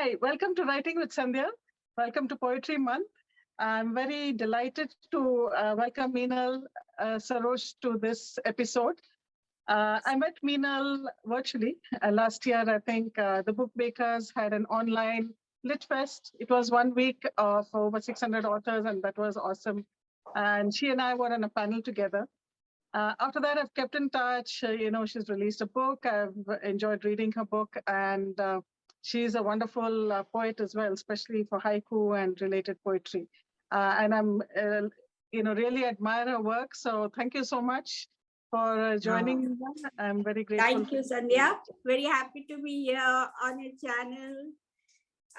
Hi, welcome to Writing with Sandhya. Welcome to Poetry Month. I'm very delighted to welcome Minal Sarosh to this episode. I met Minal virtually last year. I think the Bookmakers had an online Lit Fest. It was 1 week for over 600 authors, and that was awesome. And she and I were on a panel together. After that, I've kept in touch. She's released a book. I've enjoyed reading her book, and she's a wonderful poet as well, especially for haiku and related poetry. And I'm, really admire her work. So thank you so much for joining me. I'm very grateful. Thank you, Sandhya. Very happy to be here on your channel,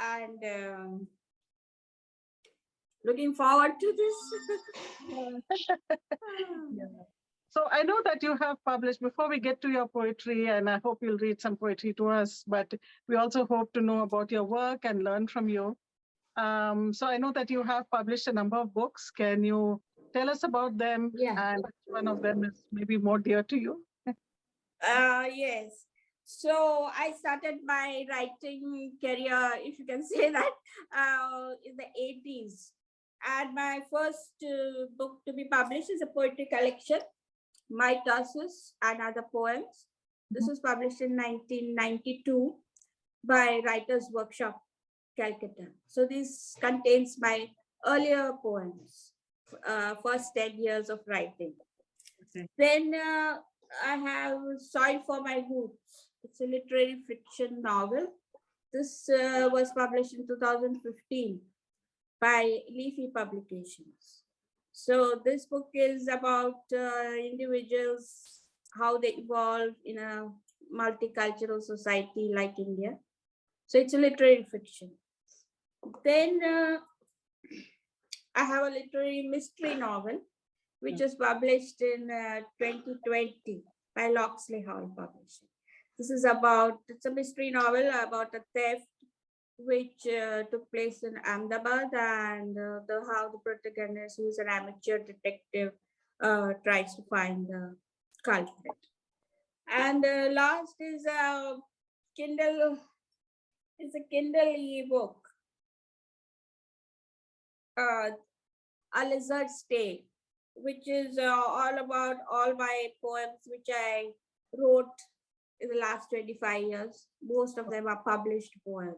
and looking forward to this. Yeah. So I know that you have published, before we get to your poetry, and I hope you'll read some poetry to us, but we also hope to know about your work and learn from you. So I know that you have published a number of books. Can you tell us about them? Yeah. And which one of them is maybe more dear to you? Yes. So I started my writing career, if you can say that, in the 80s. And my first book to be published is a poetry collection, Mitosis and Other Poems. This was published in 1992 by Writers Workshop, Calcutta. So this contains my earlier poems, first 10 years of writing. Okay. Then I have Soil for My Roots. It's a literary fiction novel. This was published in 2015 by LiFi Publications. So this book is about individuals, how they evolve in a multicultural society like India. So it's a literary fiction. Then I have a literary mystery novel, which was published in 2020 by Locksley Hall Publishing. This is it's a mystery novel about a theft which took place in Ahmedabad, and how the protagonist, who is an amateur detective, tries to find the culprit. And last is a Kindle. It's a Kindle e-book, A Lizard's Tale, which is all about all my poems which I wrote in the last 25 years. Most of them are published poems,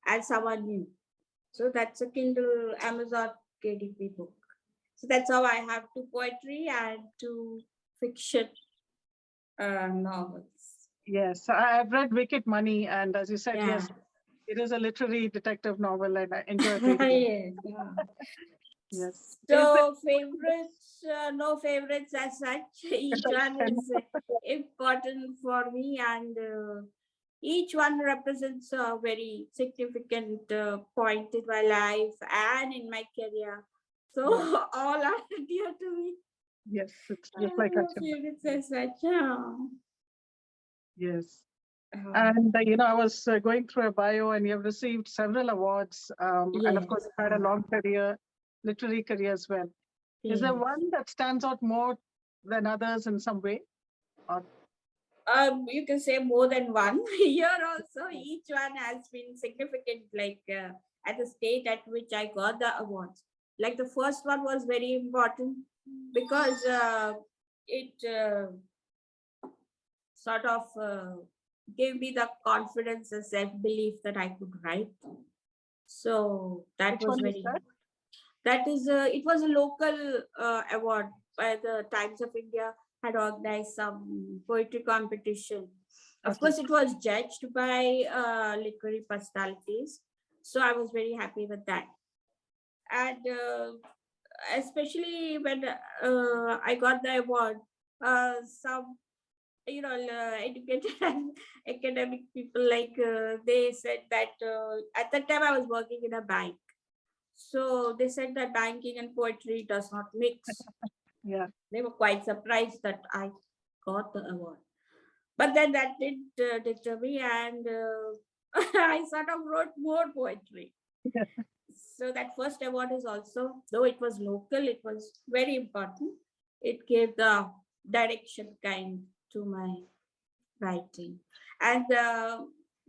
and some are new. So that's a Kindle Amazon KDP book. So that's how I have 2 poetry and 2 fiction novels. Yes, I've read Wicked Money, and as you said, yes, it is a literary detective novel, and I enjoyed reading it. Yes. So favorites, no favorites as such. Each one is important for me, and each one represents a very significant point in my life and in my career. So all are dear to me. Yes, it's just like no favorites as such. Yes. And, I was going through a bio, and you have received several awards. And of course, you've had a long career, literary career as well. Is there one that stands out more than others in some way? Or? You can say more than one. Here also, each one has been significant, like at the state at which I got the awards. Like the first one was very important because it sort of gave me the confidence and self-belief that I could write. So that was very. That is, it was a local award by the Times of India, had organized some poetry competition. Of course, it was judged by literary personalities. So I was very happy with that. And especially when I got the award, some educated and academic people, like they said that at that time I was working in a bank. So they said that banking and poetry does not mix. Yeah. They were quite surprised that I got the award. But then that didn't deter me, and I sort of wrote more poetry. So that first award is also, though it was local, it was very important. It gave the direction kind to my writing. And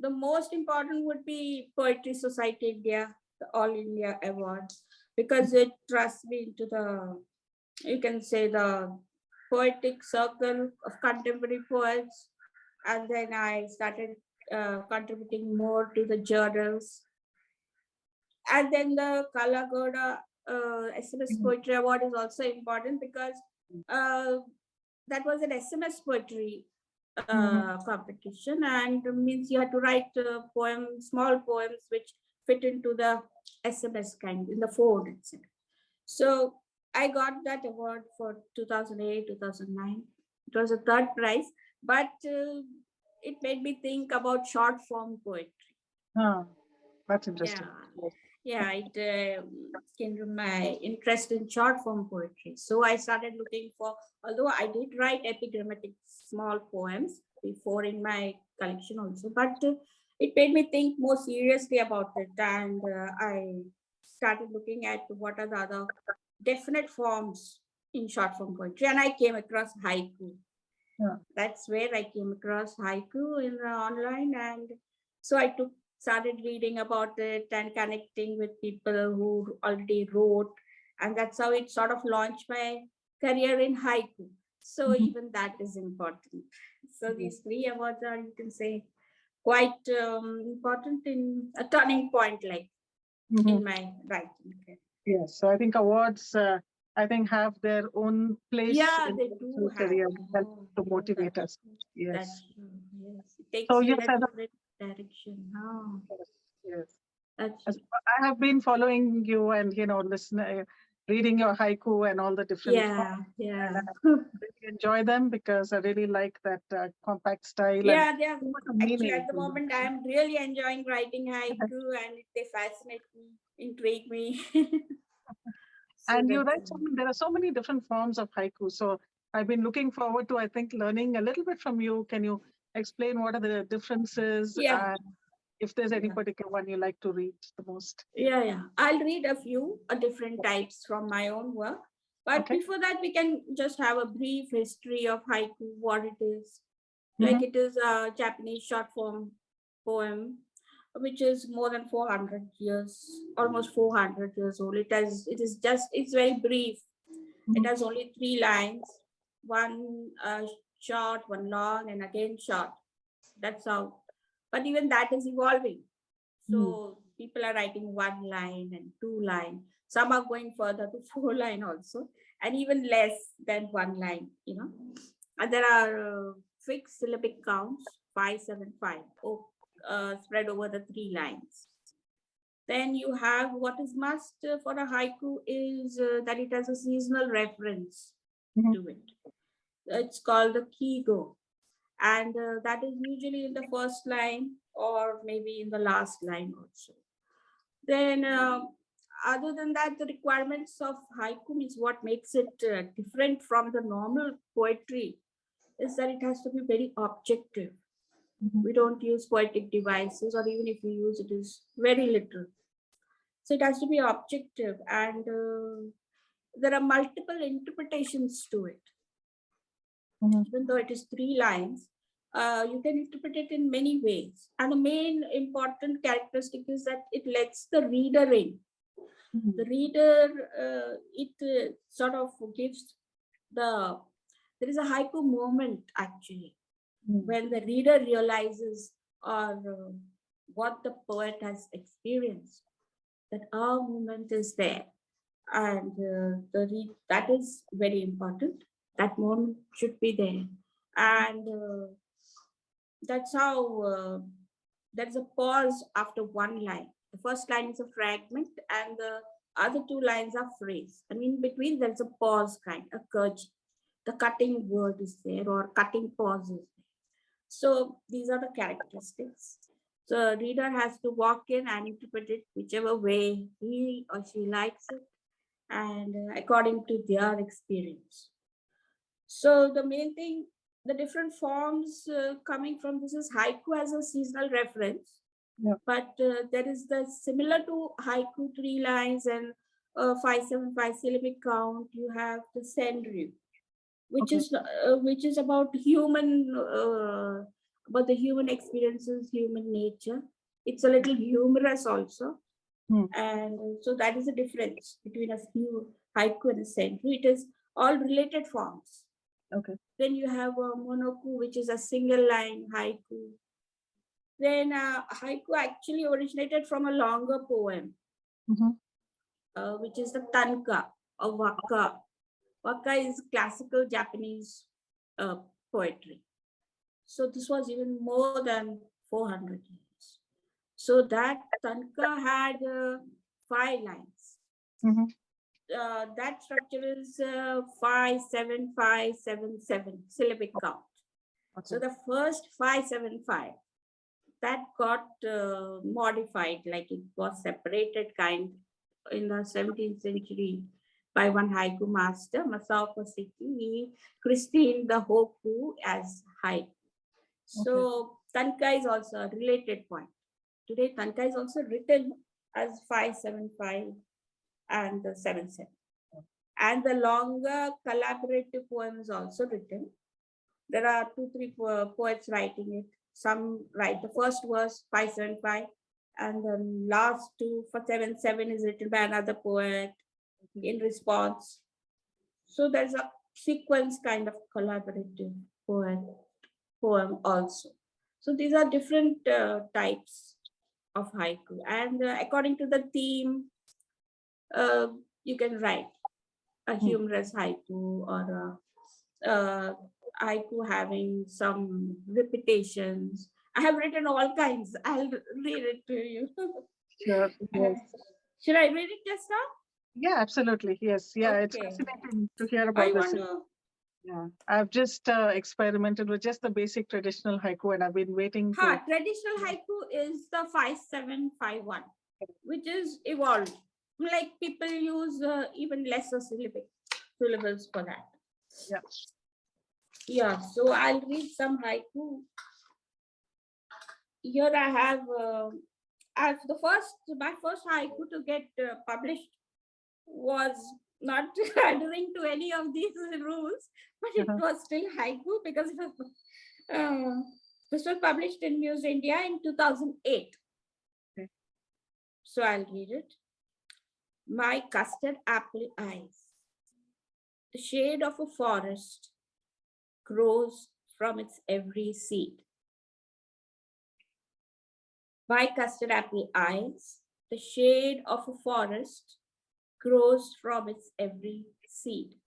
the most important would be Poetry Society India, the All India Award, because it trusts me into the, you can say, the poetic circle of contemporary poets. And then I started contributing more to the journals. And then the Kalagoda SMS Poetry Award is also important because that was an SMS poetry competition, and means you had to write poems, small poems, which fit into the SMS kind in the forward, etc. So I got that award for 2008, 2009. It was a third prize, but it made me think about short form poetry. That's interesting. Yeah, it kindled my interest in short form poetry. So I started looking for, although I did write epigrammatic small poems before in my collection also, but it made me think more seriously about it. And I started looking at what are the other definite forms in short form poetry. And I came across haiku. That's where I came across haiku in the online. And so I started reading about it and connecting with people who already wrote. And that's how it sort of launched my career in haiku. So even that is important. So these three awards are, you can say, quite important in a turning point, like in my writing. Yes, so I think awards, I think have their own place. Yeah, in they do career, have. to motivate us. Yes. That's true. Yes, it takes So you yes, in a different direction. Oh, yes. that's I have been following you and reading your haiku and all the different yeah. and I really enjoy them because I really like that compact style. Yeah, they are so much actually meaning at the to them. moment I am really enjoying writing haiku and they fascinate me, intrigue me. So And you that's write there are so many different forms of haiku. So I've been looking forward to, I think, learning a little bit from you. Can you explain what are the differences? Yeah. And if there's any Yeah. particular one you like to read the most? Yeah. I'll read a few different types from my own work. But Okay. before that, we can just have a brief history of haiku, what it is. Like it is a Japanese short form poem, which is more than 400 years, almost 400 years old. It's very brief. It has only 3 lines, one short, one long, and again short. That's how. But even that is evolving. So people are writing 1 line and 2 line. Some are going further to 4 line also, and even less than 1 line, And there are fixed syllabic counts, 575, spread over the 3 lines. Then you have what is must for a haiku is that it has a seasonal reference to it. It's called the kigo, and that is usually in the first line or maybe in the last line also. Then other than that, the requirements of haiku is what makes it different from the normal poetry is that it has to be very objective. We don't use poetic devices, or even if we use it, is very little. So it has to be objective, and there are multiple interpretations to it. Even though it is 3 lines, you can interpret it in many ways. And the main important characteristic is that it lets the reader in. The reader, it sort of gives there is a haiku moment actually, when the reader realizes or what the poet has experienced, that our moment is there. And that is very important. That moment should be there. And that's how there's a pause after 1 line. The first line is a fragment and the other 2 lines are phrase. And in between there's a pause kind, a curve. The cutting word is there or cutting pause is there. So these are the characteristics. So reader has to walk in and interpret it whichever way he or she likes it and according to their experience. So the main thing, the different forms coming from this is haiku as a seasonal reference. But there is the similar to haiku 3 lines and 575 syllabic count. You have the senryu, which is about human about the human experiences, human nature. It's a little humorous also. And so that is the difference between a haiku and a senju. It is all related forms. Okay. Then you have a monoku, which is a single line haiku. Then haiku actually originated from a longer poem, which is the tanka or waka. Waka is classical Japanese poetry. So this was even more than 400 years. So that tanka had 5 lines. That structure is 5-7-5-7-7 syllabic count. Okay. So the first 5-7-5 that got modified, like it was separated kind in the 17th century by one haiku master, Masao Seki. He christened the hoku as haiku. So tanka is also a related point. Today, tanka is also written as 5-7-5 and 7-7. And the longer collaborative poem is also written. There are 2-3 poets writing it. Some write the first verse 5-7-5, and the last 2 for 7-7 is written by another poet in response. So there's a sequence kind of collaborative poem also. So these are different types of haiku, and according to the theme, you can write a humorous haiku or a haiku having some repetitions. I have written all kinds. I'll read it to you. Sure. Yes. Should I read it just now? Yeah, absolutely. Yes. Yeah, Okay. It's fascinating to hear about this. Yeah, I've just experimented with just the basic traditional haiku, and I've been waiting. Traditional haiku is the 5-7-5-1, which is evolved. Like people use even lesser syllables for that. Yeah. Yeah, so I'll read some haiku. Here I have my first haiku to get published was not adhering to any of these rules, but it was still haiku because it was this was published in News India in 2008. Okay. So I'll read it. My custard apple eyes. The shade of a forest grows from its every seed. My custard apple eyes. The shade of a forest grows from its every seed.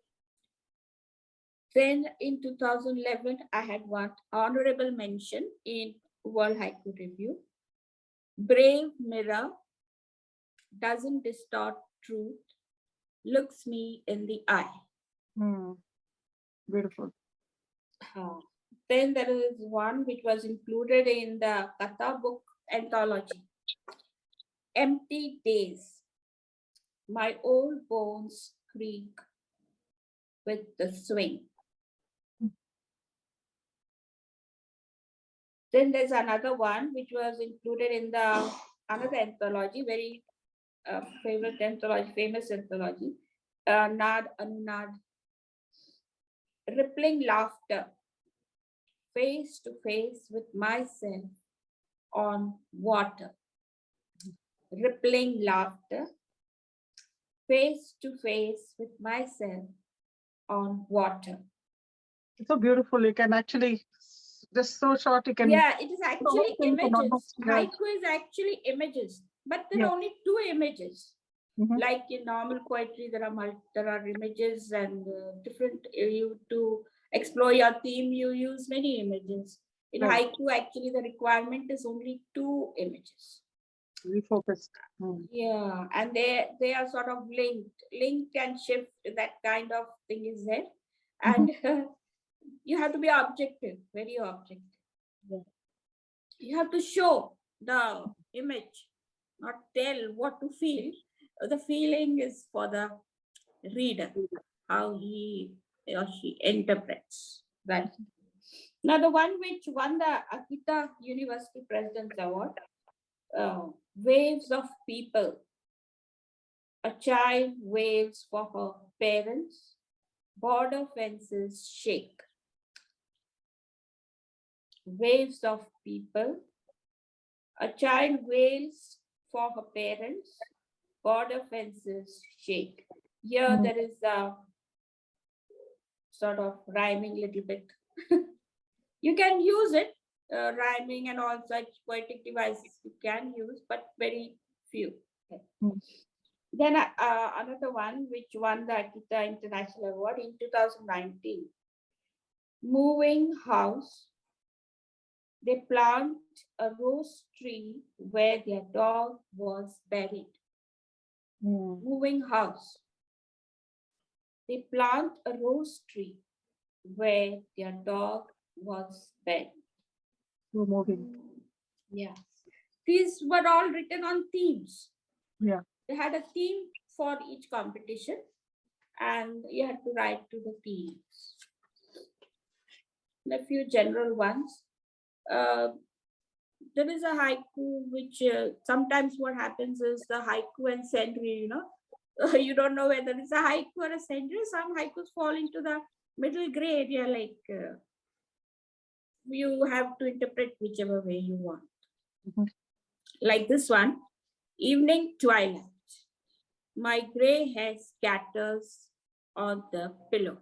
Then in 2011, I had one honorable mention in World Haiku Review. Brave mirror doesn't distort truth, looks me in the eye. Beautiful. Then there is one which was included in the Katha book anthology. Empty days. My old bones creak with the swing. Then there's another one which was included in the another anthology, very famous anthology, Nad Anunad. Rippling laughter, face to face with myself on water. Rippling laughter, face to face with myself on water. It's so beautiful. You can actually, just so short, you can. Yeah, it is actually images. Haiku is actually images, but there are only 2 images. Like in normal poetry, there are images and different. To explore your theme, you use many images. In haiku, actually, the requirement is only 2 images. Refocused. Yeah, and they are sort of linked and shift. That kind of thing is there, and you have to be objective, very objective. Yeah. You have to show the image, not tell what to feel. The feeling is for the reader, how he or she interprets that. Now, the one which won the Akita University President's Award, Waves of People. A child waves for her parents, border fences shake. waves of people. A child wails for her parents. Border fences shake. Here there is a sort of rhyming little bit. You can use it, rhyming and all such poetic devices you can use, but very few. Okay. Then another one which won the Akita International Award in 2019. Moving house. They plant a rose tree where their dog was buried. Moving house. They plant a rose tree where their dog was buried. Moving. Yeah. These were all written on themes. Yeah. They had a theme for each competition and you had to write to the themes. A few general ones. There is a haiku which sometimes what happens is the haiku and century, you don't know whether it's a haiku or a century. Some haikus fall into the middle gray area, like you have to interpret whichever way you want. Like this one, evening twilight. My gray hair scatters on the pillow.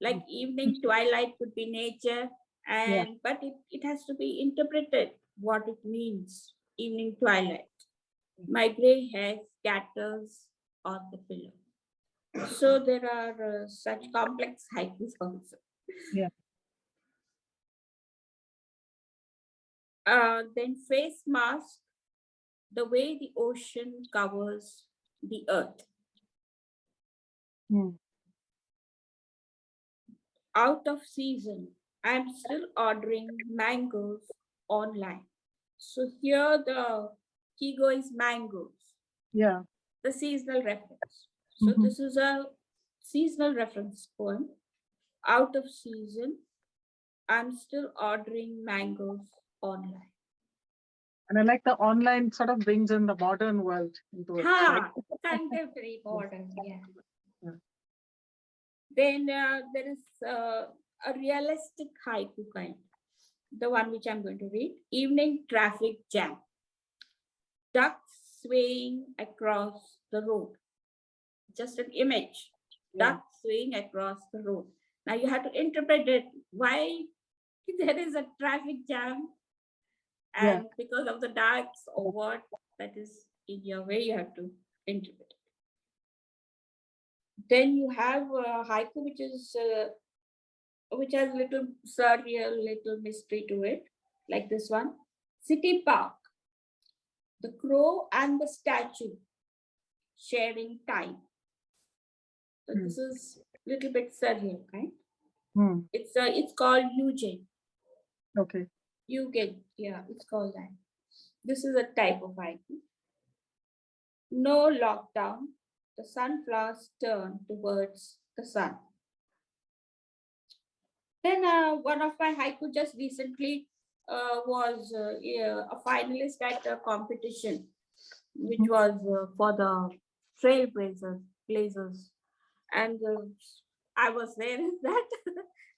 Like evening twilight could be nature, and but it has to be interpreted what it means. Evening twilight. My gray hair scatters on the pillow. So there are such complex haikus also. Yeah. Then face mask, the way the ocean covers the earth. Out of season, I'm still ordering mangoes online. So here the Kigo is mangoes. Yeah. The seasonal reference. So this is a seasonal reference poem. Out of season, I'm still ordering mangoes online. And I like the online sort of brings in the modern world into it. Right? Contemporary modern, yeah. Then there is a realistic haiku kind. The one which I'm going to read. Evening traffic jam. Ducks swaying across the road. Just an image. Ducks swaying across the road. Now you have to interpret it. Why there is a traffic jam? And because of the ducks or what, that is in your way, you have to interpret it. Then you have a haiku which is which has little surreal, little mystery to it, like this one. City Park. The crow and the statue sharing time. So this is a little bit surreal, right? It's called Eugene. Okay. Eugene, yeah, it's called that. This is a type of haiku. No lockdown. The sunflowers turn towards the sun. Then one of my haiku just recently was a finalist at a competition, which was for the trailblazers. And I was there in that.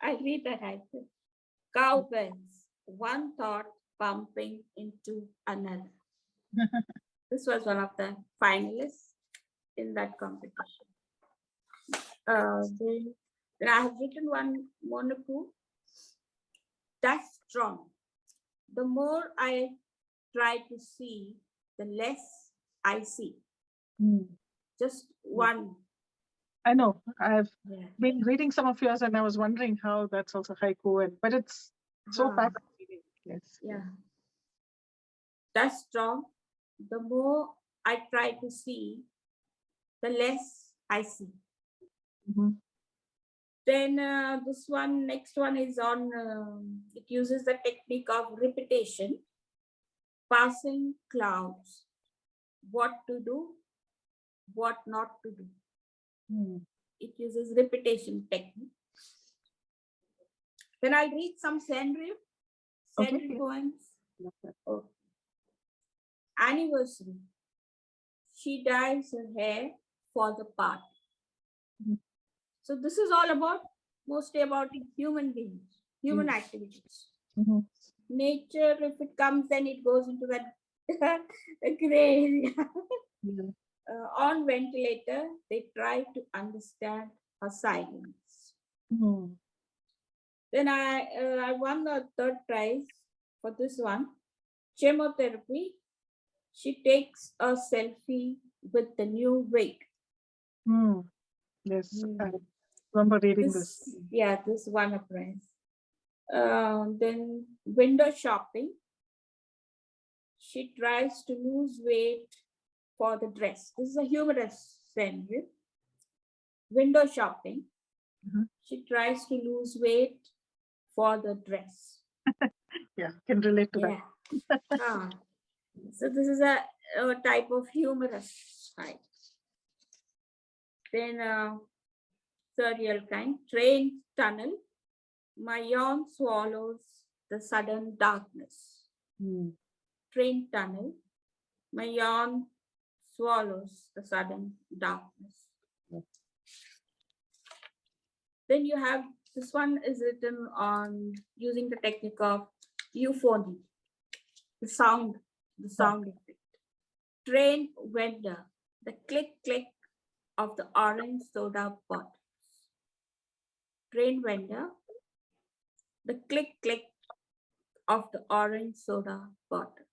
I read that haiku. Cowbells, one thought bumping into another. This was one of the finalists in that competition. Then I have written one monoku. That's strong. The more I try to see, the less I see. Just one. I know. I've been reading some of yours and I was wondering how that's also haiku, but it's so fascinating. Yes. Yeah. That's strong. The more I try to see, the less I see. Then this one, next one is on, it uses the technique of repetition. Passing clouds. What to do, what not to do. It uses repetition technique. Then I'll read some Sandhya poems. Okay. Anniversary. She dyes her hair for the party. So this is all about, mostly about human beings, human activities. Nature, if it comes, then it goes into that gray area. On ventilator, they try to understand her silence. Then I won the third prize for this one. Chemotherapy. She takes a selfie with the new wig. Yes, I remember reading this. Yeah, this won a prize. Then window shopping. She tries to lose weight for the dress. This is a humorous scenario. Window shopping. She tries to lose weight for the dress. Yeah, can relate to that. So this is a type of humorous type. Then surreal kind. Train tunnel. My yawn swallows the sudden darkness. Train tunnel. My yawn swallows the sudden darkness. Then you have, this one is written on using the technique of euphony, the sound effect. Train vendor, the click of the orange soda bottles. Train vendor, the click of the orange soda bottle.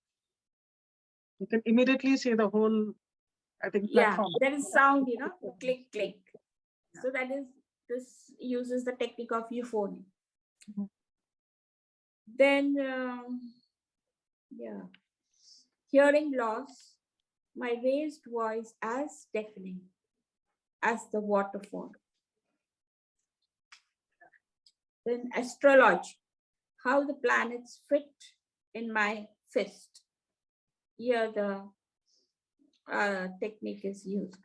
You can immediately see the whole, I think, platform. There is sound, click. So that is, this uses the technique of euphony. Then, hearing loss, my raised voice as deafening as the waterfall. Then astrology, how the planets fit in my fist. Here the technique is used.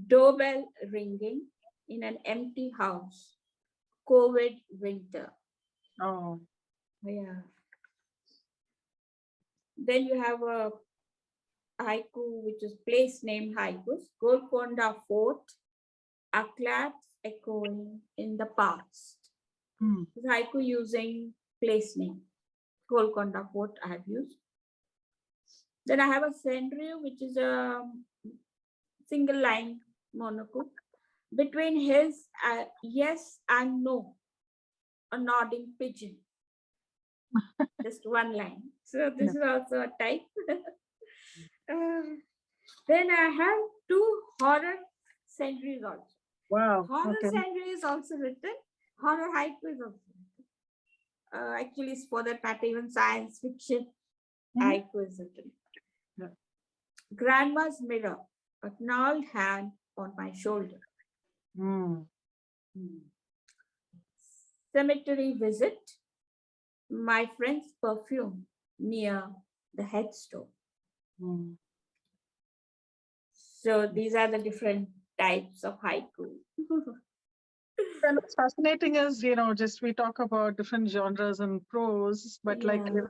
Doorbell ringing in an empty house. COVID winter. Then you have a haiku, which is place name haikus. Golconda Fort, a claps echoing in the past. This haiku using place name. Golconda Fort I have used. Then I have a scenario, which is a single line monocle. Between his yes and no, a nodding pigeon. Just one line. So this is also a type. Then I have two horror scenaries also. Wow. Horror scenario is also written. Horror haiku is also written. Actually, it's for that matter, even science fiction haiku is written. Grandma's mirror, a gnarled hand on my shoulder. Cemetery visit, my friend's perfume near the headstone. So these are the different types of haiku. And what's fascinating is, just we talk about different genres and prose, but and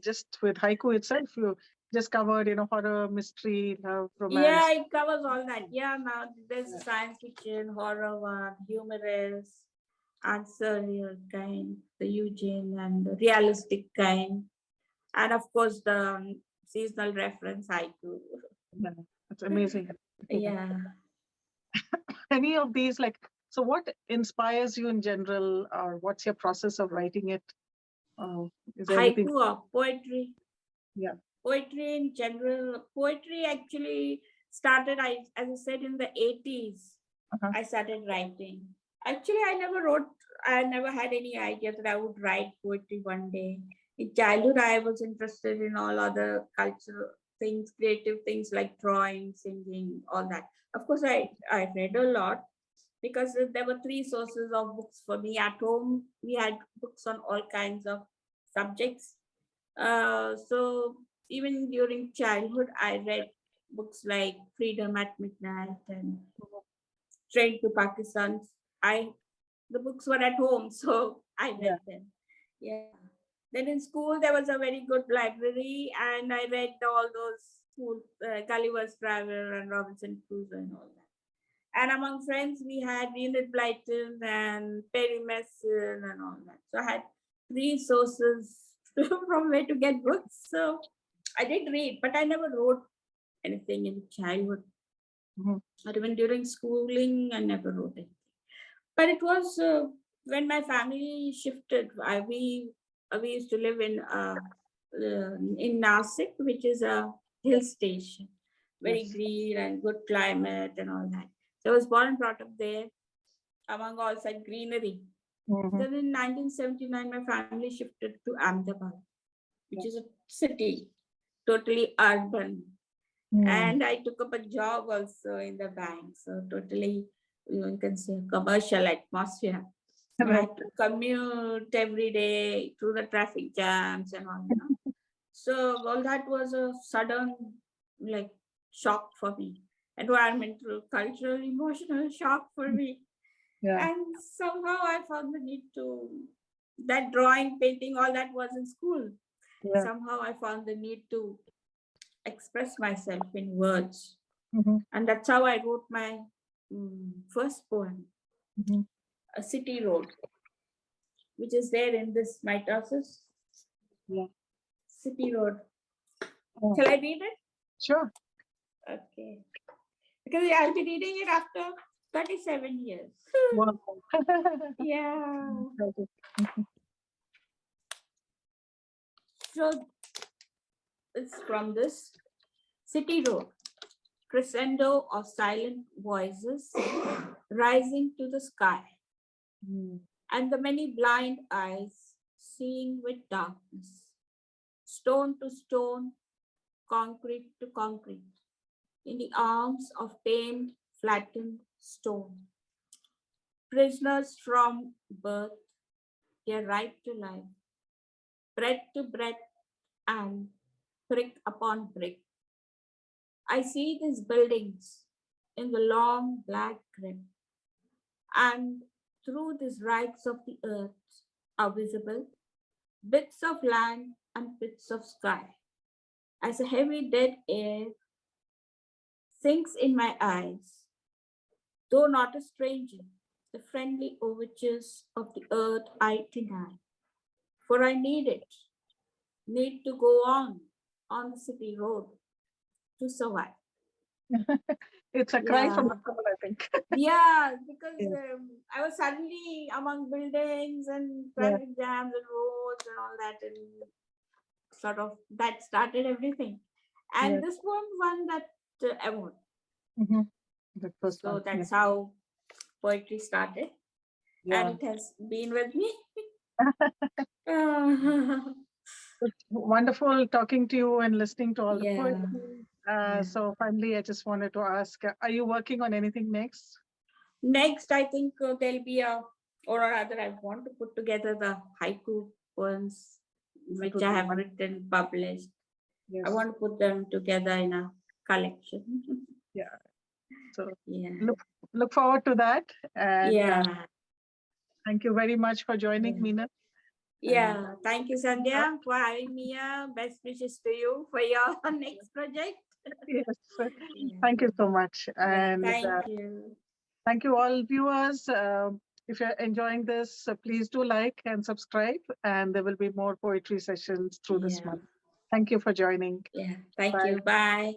just with haiku itself, you just covered, horror, mystery, love, romance. Yeah, it covers all that. Yeah, now there's science fiction, horror one, humorous, and surreal kind, the Eugene and the realistic kind. And of course, the seasonal reference haiku. That's amazing. Any of these, so what inspires you in general, or what's your process of writing it? Is there haiku or poetry? Poetry in general. Poetry actually started, as I said, in the 80s. I started writing. Actually, I never had any idea that I would write poetry one day. In childhood, I was interested in all other cultural things, creative things like drawing, singing, all that. Of course, I read a lot because there were 3 sources of books for me at home. We had books on all kinds of subjects. So even during childhood, I read books like Freedom at Midnight and Train to Pakistan. The books were at home, so I read them. Then in school, there was a very good library, and I read all those school Gulliver's Travel and Robinson Crusoe and all that. And among friends, we had Enid Blyton and Perry Mason and all that. So I had 3 sources from where to get books. So I did read, but I never wrote anything in childhood. Or even during schooling, I never wrote anything. But it was when my family shifted. We used to live in Nasik, which is a hill station, very green and good climate and all that. So I was born and brought up there among all such greenery. Then in 1979, my family shifted to Ahmedabad, which is a city, totally urban. And I took up a job also in the bank. So totally, you can say, commercial atmosphere. I had to commute every day through the traffic jams and all that. So all that was a sudden like shock for me. Environmental, cultural, emotional shock for me. And somehow I found the need to, that drawing, painting, all that was in school. Somehow I found the need to express myself in words. And that's how I wrote my first poem, A City Road, which is there in this Mitosis. City Road. Shall I read it? Sure. Okay. Because I'll be reading it after 37 years. Wow. Yeah. So it's from this City Road, crescendo of silent voices rising to the sky, and the many blind eyes seeing with darkness, stone to stone, concrete to concrete, in the arms of tamed, flattened stone. Prisoners from birth, their right to life, bread to bread, and brick upon brick. I see these buildings in the long black grid, and through these rights of the earth are visible bits of land and bits of sky, as a heavy dead air sinks in my eyes. Though not a stranger, the friendly overtures of the earth I deny, for I need it, need to go on the city road to survive. It's a cry from the soul, I think. Yeah, because I was suddenly among buildings and traffic jams and roads and all that, and sort of that started everything. And this one won that award. So that's how poetry started, and it has been with me. It's wonderful talking to you and listening to all the poetry. So finally, I just wanted to ask, are you working on anything next? Next, I think there'll be or rather I want to put together the haiku poems, which I have written, published. I want to put them together in a collection. So look forward to that. And thank you very much for joining, Minal. Thank you, Sandhya, for having me here. Best wishes to you for your next project. Thank you so much. And thank you. Thank you all viewers. If you're enjoying this, please do like and subscribe, and there will be more poetry sessions through this month. Thank you for joining. Thank you. Bye.